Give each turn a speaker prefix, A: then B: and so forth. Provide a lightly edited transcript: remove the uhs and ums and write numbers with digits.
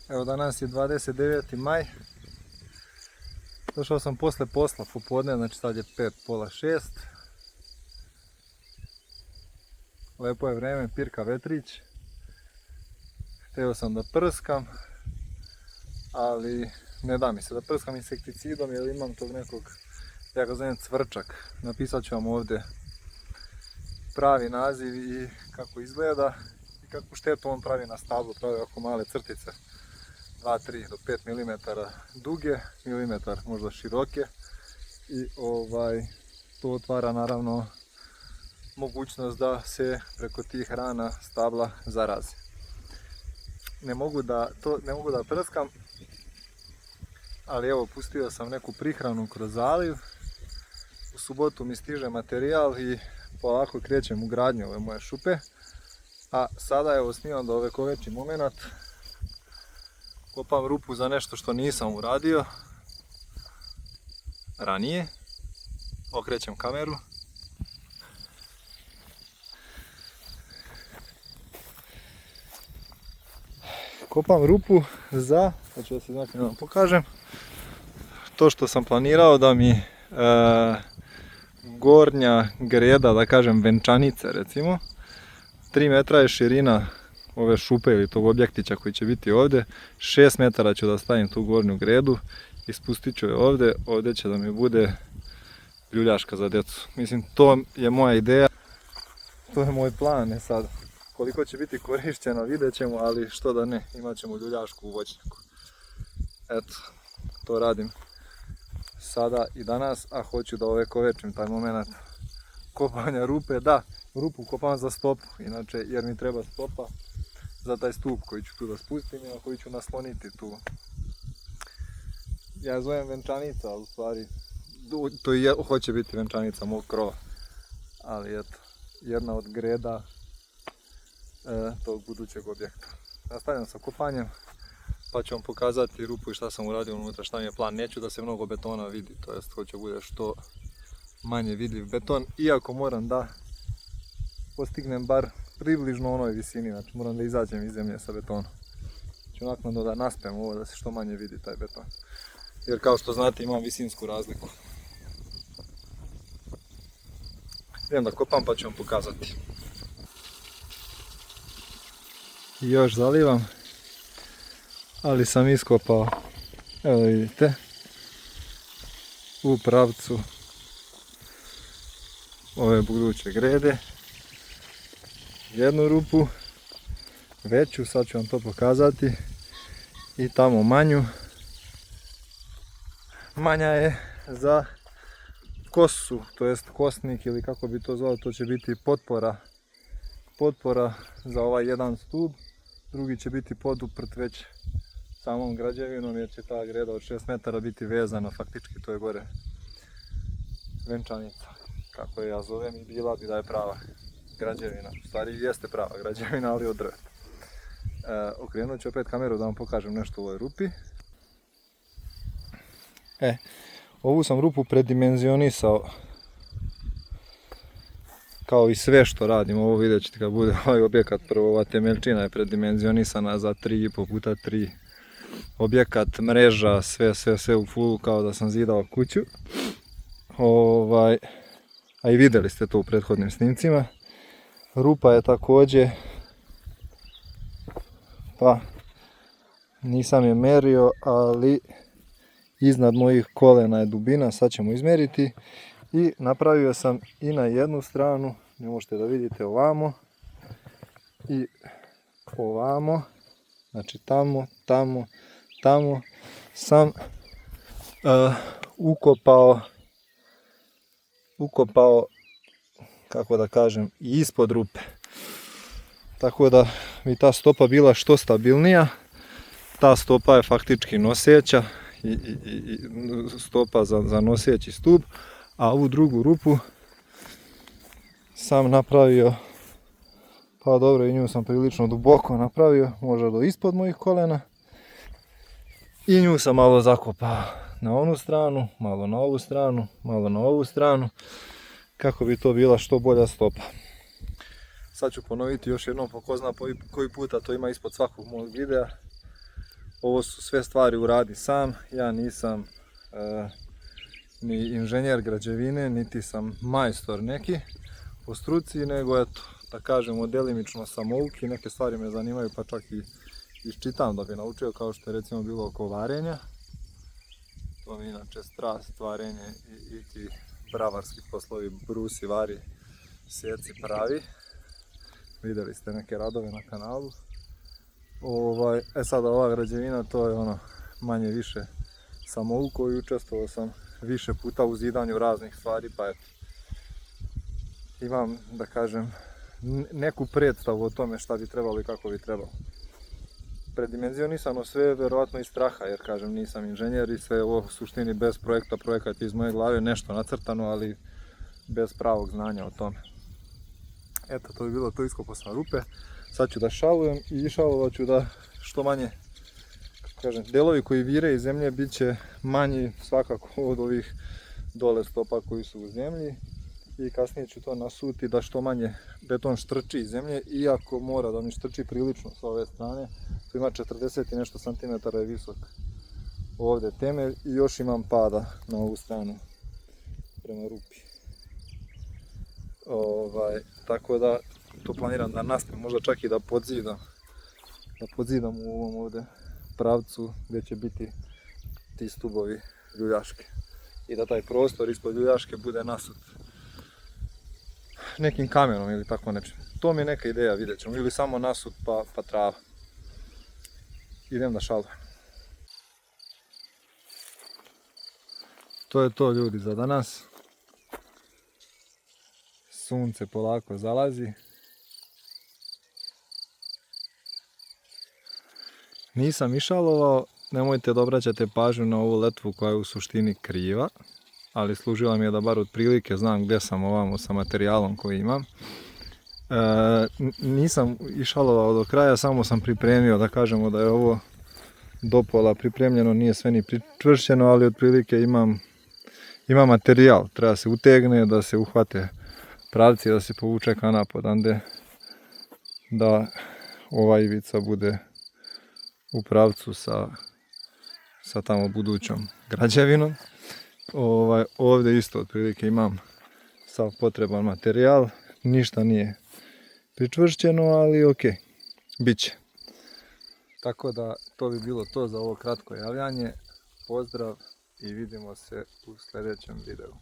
A: Evo danas je 29. maj. Došao sam posle posla popodne, znači sad je 5, pola 6. Lepo je vreme, pirka vetrić. Htio sam da prskam, ali ne da mi se da prskam insekticidom jer imam tog nekog, ja ga zovem cvrčak. Napisat ću vam ovdje pravi naziv i kako izgleda i kakvu štetu on pravi na stablu. Pravi ovako male crtice, 2, 3 do 5 mm duge, milimetar možda široke i to otvara naravno mogućnost da se preko tih rana stabla zarazi. Ne mogu da prskam, ali evo pustio sam neku prihranu kroz zaliv. U subotu mi stiže materijal i polako krećem u gradnju ove moje šupe. A sada evo snimam da ovekoveči moment. Kopam rupu za nešto što nisam uradio ranije. Okrećem kameru. Kopam rupu za, pa ću da se znači da vam pokažem, to što sam planirao da mi gornja greda, da kažem venčanice recimo, 3 metra je širina ove šupe ili tog objektića koji će biti ovdje, 6 metara ću da stavim tu gornju gredu i spustit ću je ovdje, ovdje će da mi bude ljuljaška za djecu. Mislim, to je moja ideja, to je moj plan, sad. Koliko će biti korišteno vidjet ćemo, ali što da ne, imat ćemo ljuljašku u voćnjaku. Eto, to radim sada i danas, a hoću da ovekovečim taj moment kopanja rupe. Da, rupu kopam za stopu, inače jer mi treba stopa za taj stup koji ću tu da spustim i na koji ću nasloniti tu. Ja zovem venčanica, ali u stvari to i hoće biti venčanica mog krova, ali eto, jedna od greda tog budućeg objekta. Nastavljam sa kopanjem, pa ću vam pokazati rupu i šta sam uradio unutra, šta mi je plan. Neću da se mnogo betona vidi, to jest hoće bude što manje vidljiv beton, iako moram da postignem bar približno onoj visini, znači moram da izađem iz zemlje sa betonom. Ću naknadno da naspem ovo da se što manje vidi taj beton, jer kao što znate imam visinsku razliku. Idem da kopam pa ću vam pokazati. I još zalivam, ali sam iskopao, evo vidite, u pravcu ove buduće grede jednu rupu veću, sad ću vam to pokazati, i tamo manju. Manja je za kosu, to jest kosnik ili kako bi to zvao, to će biti potpora za ovaj jedan stup. Drugi će biti poduprt već samom građevinom jer će ta greda od 6 metara biti vezana, faktički to je gore venčanica, kako je ja zovem, i bila bi da je prava građevina. U stvari jeste prava građevina, ali od drveta. Okrenut ću opet kameru da vam pokažem nešto u ovoj rupi. Ovu sam rupu predimenzionisao, kao i sve što radim. Ovo vidjet ćete kad bude ovaj objekat. Prvo, ova temeljčina je predimenzionisana za 3,5 puta 3 objekat, mreža, sve u fullu, kao da sam zidao kuću. A i vidjeli ste to u prethodnim snimcima. Rupa je također, pa nisam je merio, ali iznad mojih kolena je dubina, sad ćemo izmjeriti. I napravio sam i na jednu stranu, ne možete da vidite, ovamo i ovamo, znači tamo sam ukopao, kako da kažem, i ispod rupe. Tako da bi ta stopa bila što stabilnija. Ta stopa je faktički noseća i stopa za noseći stup. A ovu drugu rupu sam napravio, pa dobro, i nju sam prilično duboko napravio, možda do ispod mojih kolena. I nju sam malo zakopao na onu stranu, malo na ovu stranu, malo na ovu stranu, kako bi to bila što bolja stopa. Sad ću ponoviti još jednom po ko zna koji puta, to ima ispod svakog mojeg videa. ovo su sve stvari uradi sam, ja nisam ni inženjer građevine, niti sam majstor neki po struci, nego eto, da kažemo delimično samouki, neke stvari me zanimaju pa čak i iščitam da bi naučio, kao što je recimo bilo oko varenja. To mi je inače strast, varenje i ti bravarski poslovi, brusi, vari, sjeci, pravi. Vidjeli ste neke radove na kanalu. Sada ova građevina, to je ono manje više samouko i učestvovao sam više puta u zidanju raznih stvari, pa eto, imam, da kažem, neku predstavu o tome šta bi trebalo i kako bi trebalo. Predimenzionisano sve, verovatno iz straha, jer kažem, nisam inženjer i sve ovo u suštini bez projekta, projekat je iz moje glave nešto nacrtano, ali bez pravog znanja o tome. Eto, to bi bilo to, iskopao sam rupe. Sad ću da šalujem i šalovat ću da što manje, kažem, delovi koji vire iz zemlje bit će manji svakako od ovih dole stopa koji su u zemlji. I kasnije ću to nasuti da što manje beton štrči iz zemlje, iako mora da mi štrči prilično s ove strane. Tu ima 40 i nešto centimetara je visok ovdje temelj i još imam pada na ovu stranu prema rupi. Tako da to planiram da naspem, možda čak i da podzidam u ovom ovdje pravcu gdje će biti ti stubovi ljuljaške. I da taj prostor ispod ljuljaške bude nasut nekim kamenom ili tako nečim. To mi je neka ideja, vidjet ćemo. Ili samo nasut pa trava. Idem da šalujem. To je to, ljudi, za danas. Sunce polako zalazi. Nisam išalovao, nemojte da obraćate pažnju na ovu letvu koja je u suštini kriva, ali služila mi je da bar otprilike znam gdje sam ovamo sa materijalom koji imam. Nisam išalovao do kraja, samo sam pripremio, da kažemo da je ovo do pola pripremljeno, nije sve ni pričvršćeno, ali otprilike imam materijal. Treba se utegne, da se uhvate pravci, da se povuče kanap odande, da ova ivica bude u pravcu sa tamo budućom građevinom. Ovdje isto otprilike imam sav potreban materijal, ništa nije pričvršćeno, ali ok, bit će. Tako da to bi bilo to za ovo kratko javljanje. Pozdrav i vidimo se u sljedećem videu.